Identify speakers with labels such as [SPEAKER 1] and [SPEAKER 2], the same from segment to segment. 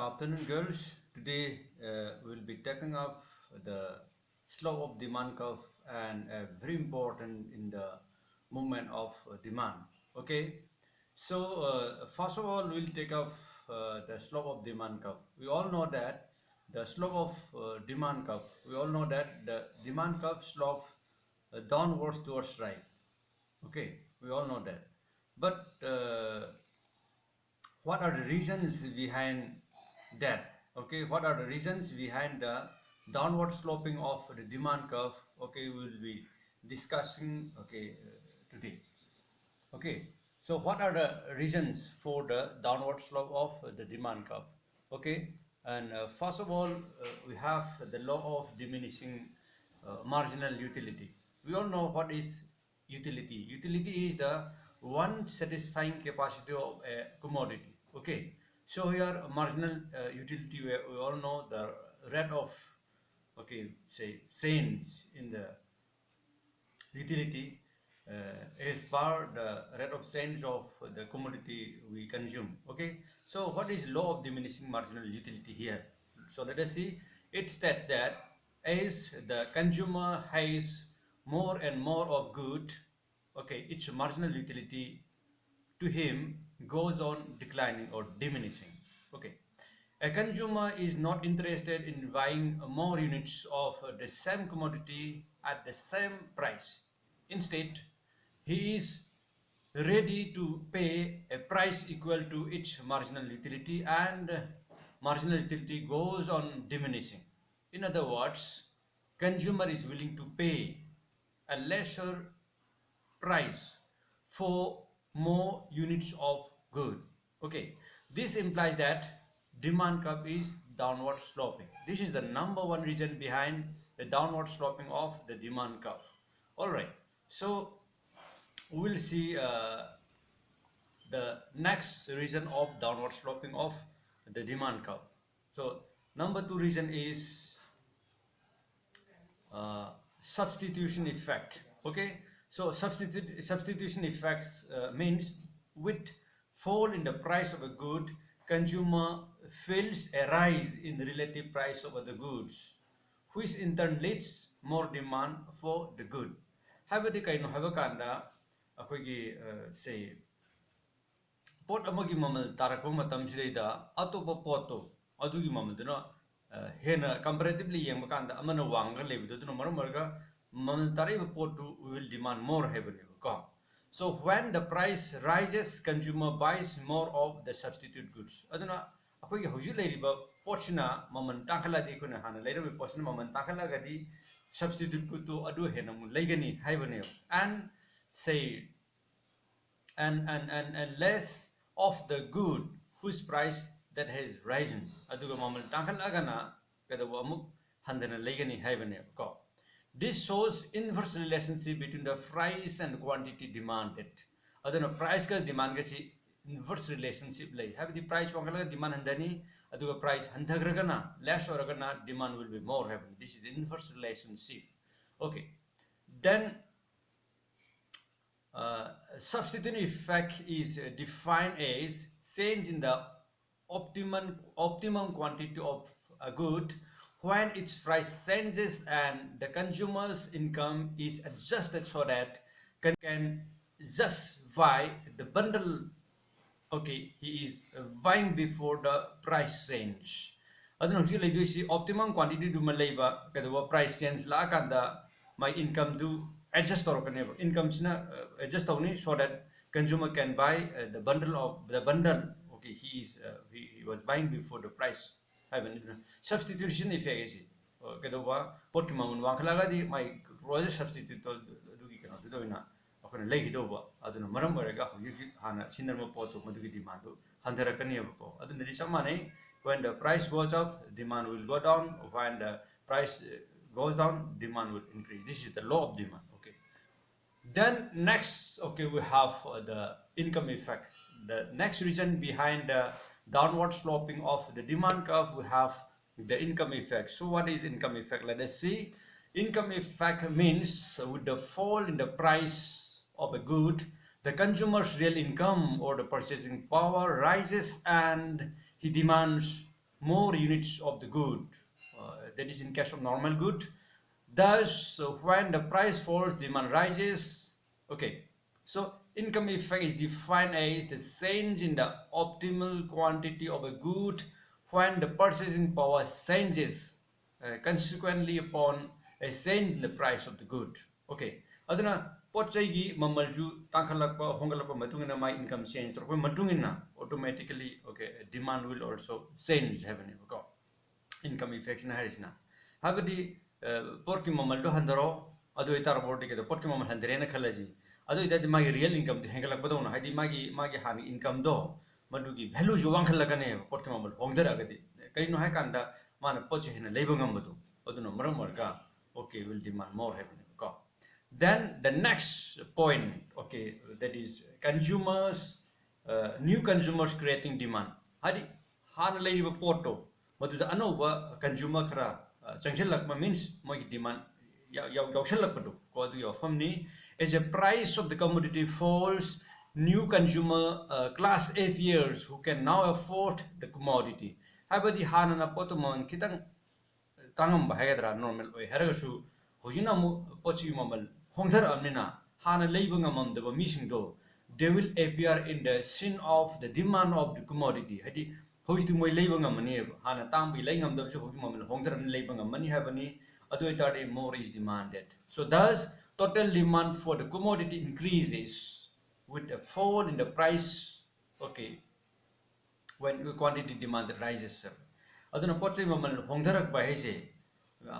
[SPEAKER 1] afternoon, girls. Today we'll be taking up the slope of demand curve and very important in the movement of demand. Okay, so first of all, we'll take up the slope of demand curve. We all know that the slope of demand curve. We all know that the demand curve slope downwards towards right. Okay, we all know that, but what are the reasons behind that? Okay, what are the reasons behind the downward sloping of the demand curve? Okay, we will be discussing today. Okay, so what are the reasons for the downward slope of the demand curve? Okay, and first of all, we have the law of diminishing marginal utility. We all know what is utility. Utility is the one satisfying capacity of a commodity. Okay, so here marginal utility, we all know the rate of say change in the utility is per the rate of change of the commodity we consume. Okay, so what is law of diminishing marginal utility here? So let us see. It states that as the consumer has more and more of good, okay, its marginal utility to him goes on declining or diminishing. Okay, a consumer is not interested in buying more units of the same commodity at the same price. Instead, he is ready to pay a price equal to its marginal utility, and marginal utility goes on diminishing. In other words, consumer is willing to pay a lesser price for more units of good. Okay, this implies that demand curve is downward sloping. This is the number one reason behind the downward sloping of the demand curve. All right, so we will see the next reason of downward sloping of the demand curve. So number two reason is substitution effect. Okay, so substitution effects means with fall in the price of a good, consumer feels a rise in the relative price of the goods, which in turn leads more demand for the good. Habadi kaino habakanda akoigi say pot amagi mamal tarakpa matamsidayda atopa poto adugi mamaduna hena comparatively yengba amana wanga lebiduna maramaraga mamal taraiba potu will demand more heavily. So when the price rises, consumer buys more of the substitute goods. Aduna akoigi hojik leiriba potsina maman tangkhaladi kuna hana leirabi potsina maman tangkhalagadi substitute good to adu hena mun leigani haibane and say and less of the good whose price that has risen. Aduga mamal tangkhalagana kadawa amuk handana leigani haibane ko. This shows inverse relationship between the price and quantity demanded. Aduna price ka demand ka si inverse relationship lay. Have the price wangala demand handani aduga price handagragana less oragana demand will be more heavy. This is the inverse relationship. Okay, then substitution effect is defined as change in the optimum quantity of a good when its price changes and the consumer's income is adjusted so that can justify the bundle. Okay, he is buying before the price change. Aduna hujik leidui optimum quantity du malaiba kadawa price change la kanda my income do adjust torokaneba income sina adjust tawni so that consumer can buy the bundle. Okay, he was buying before the price. Substitution effect is kadawa pot ki mamun wangkhalagadi my royal substitute to dugi kana dudoina akona leigidoba aduna maram oraga hujik hana sinarma potu madugi demand handarakani ko aduna di samane when the price goes up demand will go down, when the price goes down demand will increase. This is the law of demand. Okay, then next, okay, we have the income effect. The next reason behind the downward sloping of the demand curve, we have the income effect. So what is income effect? Let us see. Income effect means with the fall in the price of a good, the consumer's real income or the purchasing power rises and he demands more units of the good. That is in case of normal good. Thus, when the price falls, demand rises. Okay, so income effect is defined as the change in the optimal quantity of a good when the purchasing power changes consequently upon a change in the price of the good. Okay, aduna pot chai gi mamal ju tangkhalakpa hongalakpa matungina my income change to matungina automatically okay demand will also change happen ko income effect na harisna habadi porki mamal do handaro adu itar bordi ke porki mamal handre na khalaji adu ida magi real income de hengalakpa do na hadi magi hani income do madugi value ju wangkhalagane porki mamal hongdara agadi kaino hai kanda mana poche hena leiba ngambadu aduna maram marga okay will demand more happen ko then the next point okay that is consumers new consumers creating demand hadi hana leiba poto madu anova consumer khara changchel lakma means moi demand yausel lakpadu ko adu yo famni as a price of the commodity falls new consumer class aviers who can now afford the commodity habadi hana na poto mon kitang tangam bahayadra normal oi harasu hojina mu pochi mamal hongthar amnina hana leiba ngamam de mising do they will appear in the scene of the demand of the commodity hadi hojtu moi leiba ngamani hana tambi lei ngam da su hoji mamal hongthar am leiba ngamani habani adu itade more is demanded so thus total demand for the commodity increases with a fall in the price okay when quantity demand rises aduna pochai mamal hongdarak ba hese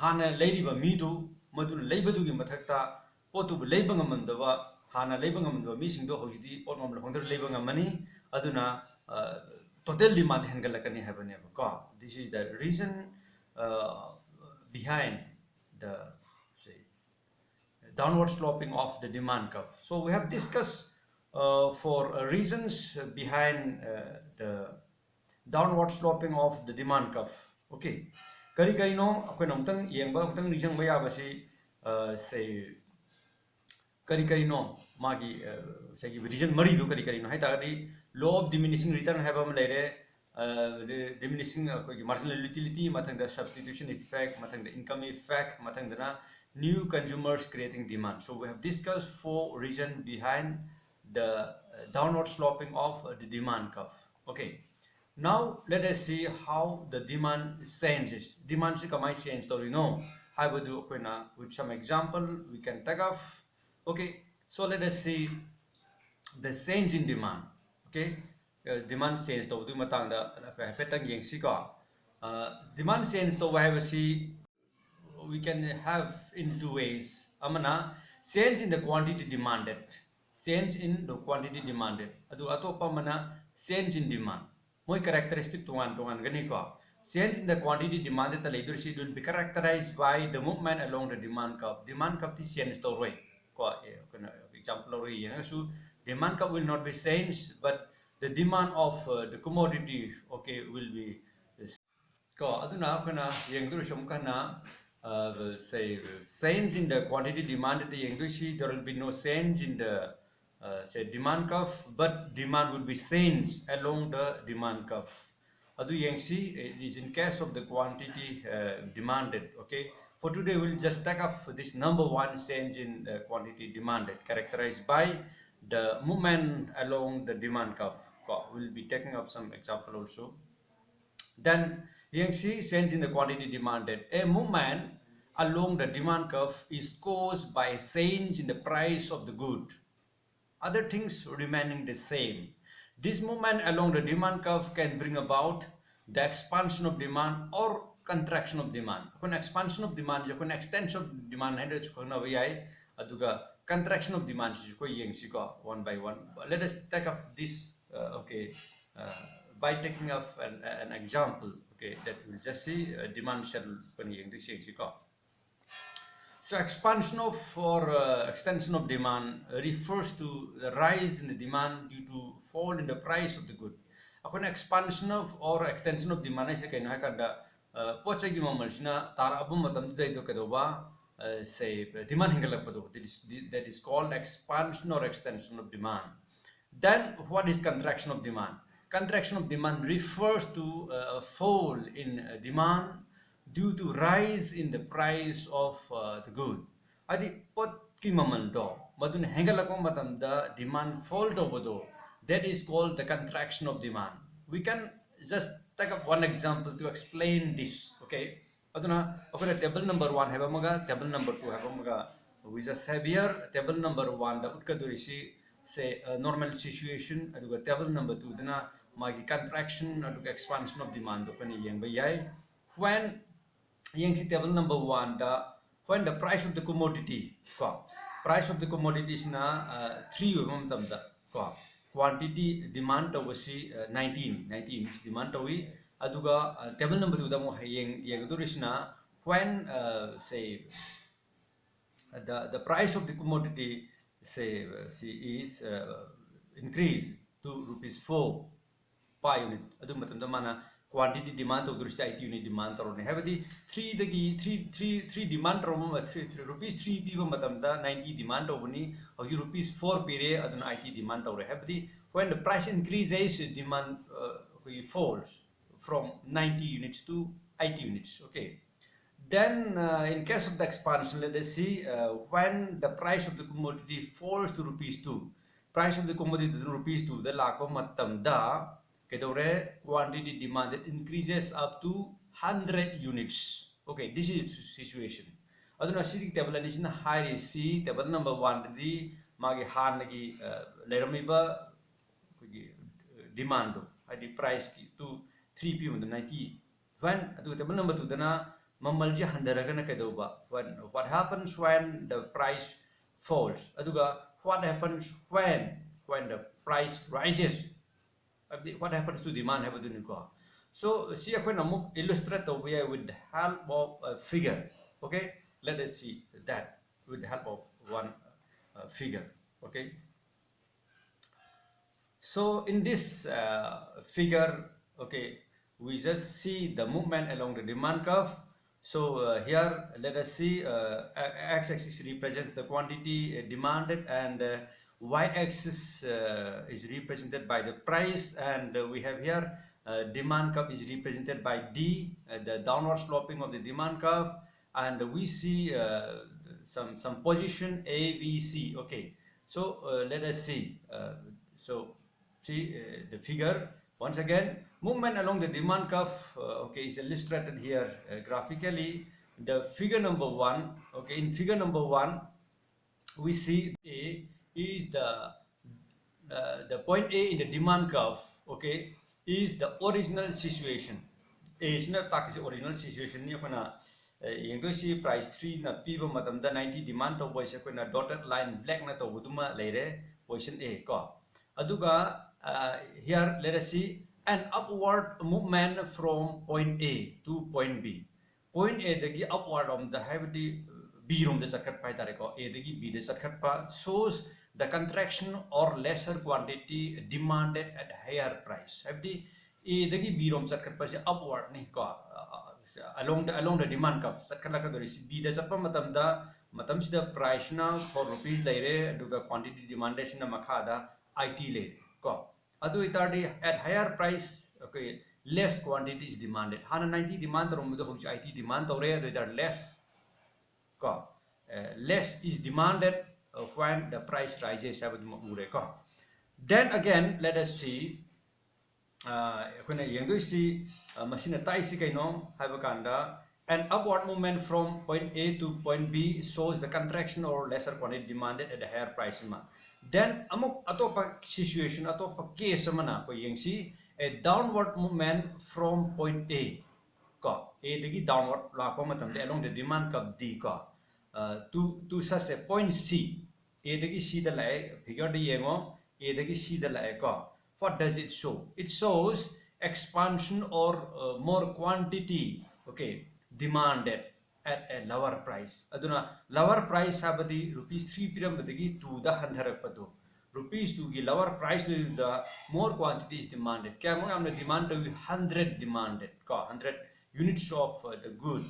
[SPEAKER 1] hana leiriba midu maduna leibadu mathakta potu leiba ngamandaba hana leiba ngamandaba mi singdo hojidi pot mamal hongdar leiba ngamani aduna total demand hengalakani habane ko this is the reason uh, behind the say downward sloping of the demand curve. So we have discussed for reasons behind the downward sloping of the demand curve. Okay. Kari kari no ako namtang yengba namtang reason baya basi say kari kari no magi say reason mari do kari kari no hai tagadi law of diminishing return have am laire diminishing marginal utility mathang the substitution effect mathang the income effect mathang the new consumers creating demand. So we have discussed four reasons behind the downward sloping of the demand curve. Okay. Now let us see how the demand changes. Demand se kamai change to know. How would do with some example we can take off. Okay. So let us see the change in demand. Okay. Demand change to do matang da petang yang si ka. Demand change to have see we can have in two ways. Amana change in the quantity demanded. Change in the quantity demanded. Adu atopa mana change in demand. Moi characteristic tuan gani ko. Change in the quantity demanded it will be characterized by the movement along the demand curve. Demand curve is change to roi. Ko example roi yang so demand curve will not be changed, but the demand of the commodity okay will be ko aduna kana yang tu somkana say change in the quantity demanded yang tu si there will be no change in the say demand curve but demand will be changed along the demand curve adu yang si it is in case of the quantity demanded okay for today we'll just take off this number one change in the quantity demanded characterized by the movement along the demand curve we'll be taking up some example also then you can see change in the quantity demanded. A movement along the demand curve is caused by a change in the price of the good. Other things remaining the same. This movement along the demand curve can bring about the expansion of demand or contraction of demand. When expansion of demand, when extension of demand, contraction of demand one by one. Let us take up this okay. By taking of an example, okay, that we'll just see demand shall so expansion of or extension of demand refers to the rise in the demand due to fall in the price of the good. Upon expansion of or extension of demand, I say kind of kanda pocha gi mamal sina tar abum matam dai to kadoba say demand hingalak padu that is called expansion or extension of demand. Then what is contraction of demand? contraction of demand refers to a fall in demand due to rise in the price of the good. Adi pot ki mamal do madun hengalakwa matamda demand fall do that is called the contraction of demand. We can just take up one example to explain this. Okay, aduna akona table number 1 have amaga, table number 2 have amaga. We just have here table number 1 da utkadurisi say normal situation aduga table number 2 dana magi contraction aduga expansion of demand do pani yeng bayai when yeng si table number 1 da when the price of the commodity ko price of the commodities na 3 mam tam da ko quantity demand to wasi 19 is demand to wi aduga table number 2 da mo yeng durisna when say the price of the commodity say is increased to rupees 4 per unit adu matamda mana quantity demand to durista 80 unit demand to ne habadi 3 dagi 3 demand ro 3 rupees 3 piba matamda 90 demand to bani hoji rupees 4 pire aduna 80 demand to habadi when the price increases demand falls from 90 units to 80 units. Okay, then in case of the expansion, let us see when the price of the commodity falls to rupees 2, price of the commodity to rupees 2 the lakwa matam da kedore quantity demanded increases up to 100 units. Okay, this is the situation. Aduna si table ni sin high si table number 1 di magi han lagi leramiba demand adi price ki to 3 p 90 when adu table number 2 dana mamalji handaragana kedoba when what happens when the price falls aduga what happens when the price rises what happens to demand have dun ko so see ako na muk illustrate to we with the help of a figure. Okay, let us see that with the help of one figure. Okay, so in this figure, okay, we just see the movement along the demand curve. So here let us see x-axis represents the quantity demanded and y-axis is represented by the price, and we have here demand curve is represented by D, the downward sloping of the demand curve, and we see some position A, B, C. Okay, so let us see. So see the figure once again. Movement along the demand curve, okay, is illustrated here graphically. The figure number 1, okay, in figure number 1, we see A is the point A in the demand curve, okay, is the original situation. A is not the original situation. Ni apna yengdo si price 3 na piba matam da 90 demand to boy se na dotted line black na to buduma leire position A ko aduga here let us see an upward movement from point A to point B. Point A dagi upward on the heavy B room the circuit pai tareko A dagi B the circuit pa shows the contraction or lesser quantity demanded at higher price. Heavy A dagi B room circuit pa upward ni ko along the demand curve circuit la ka dori B the chapa matam sida price na 4 rupees leire aduga quantity demanded sina makha da IT le ko adu itardi at higher price. Okay, less quantity is demanded. 190 demand rom do hoji IT demand tore adu less ko less is demanded when the price rises abad ure ko. Then again let us see kuna yengdo si machine tai si kaino habakanda an upward movement from point A to point B shows the contraction or lesser quantity demanded at a higher price ma. Then amuk atopa situation atopa case mana ko yengsi a downward movement from point A ko A dagi downward la ko matam along the demand curve D ko to such a point C. A dagi C the lai figure de yengo A dagi C the lai ko. What does it show? It shows expansion or more quantity, okay, demanded at a lower price. Aduna lower price abadi rupees 3 piram badagi to the 100 padu rupees 2 gi lower price to the more quantity is demanded. Kya mo amne demand to 100 demanded ka 100 units of the good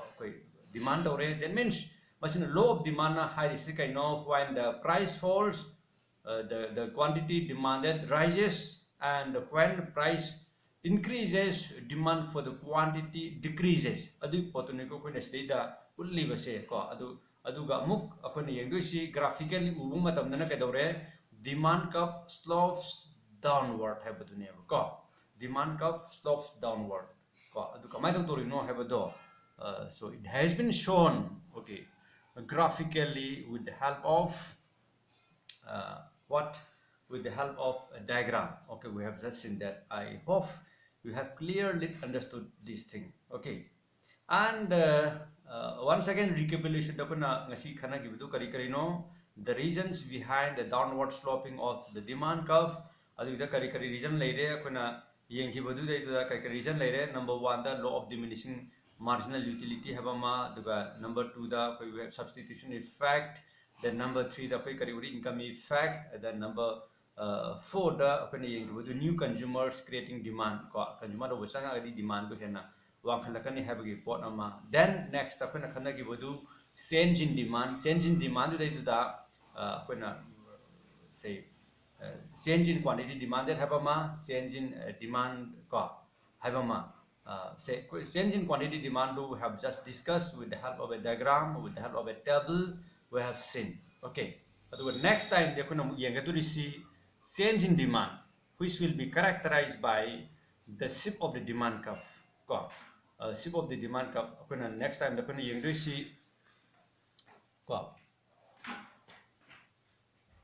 [SPEAKER 1] okay demand ore that means machine low of demand na high risk I know when the price falls the quantity demanded rises and when price increases demand for the quantity decreases adu potuni ko koina sida ulli base ko aduga muk akona yengdoisi graphically ubu matamdana kedore demand curve slopes downward habadune ko demand curve slopes downward ko adu kamai tori no habado so it has been shown okay graphically with the help of what with the help of a diagram. Okay, we have just seen that. I hope you have clearly understood this thing. Okay, and once again recapitulation dapana ngasi khana gibidu kari kari no the reasons behind the downward sloping of the demand curve adu da kari kari reason leire akona yengi badu dai da kari kari reason leire number 1 the law of diminishing marginal utility habama duga number 2 the we have substitution effect, then number 3 the income effect, then number 4 the new consumers creating demand consumer do sanga di demand ko hena wa khalakani habagi pot ama. Then next akona khanagi bodu change in demand dai da akona say change in quantity demanded habama change in demand ko habama say change in quantity demand we have just discussed with the help of a diagram, with the help of a table we have seen. Okay, so next time they can see change in demand which will be characterized by the shape of the demand curve ko shape of the demand curve next time they see ko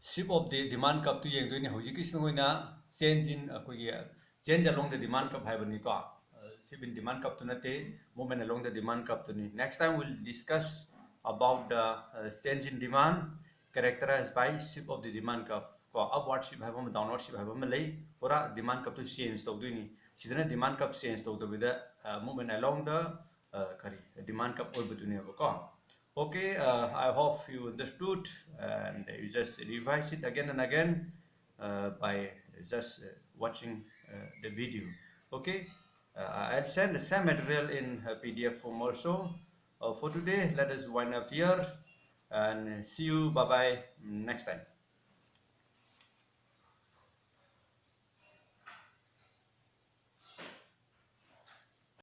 [SPEAKER 1] shape of the demand curve to yeng doine hojik is noina change in change along the demand curve habani ko shape in demand curve to nate movement along the demand curve to ni. Next time we'll discuss about the change in demand characterized by shape of the demand curve ko upward shape habam downward shape habam lay pura demand curve to change to doini sidana demand curve change to with the movement along the demand curve or between ko. Okay, I hope you understood and you just revise it again and again by just watching the video. Okay, I'll send the same material in PDF form also. For today, let us wind up here and see you. Bye bye next time.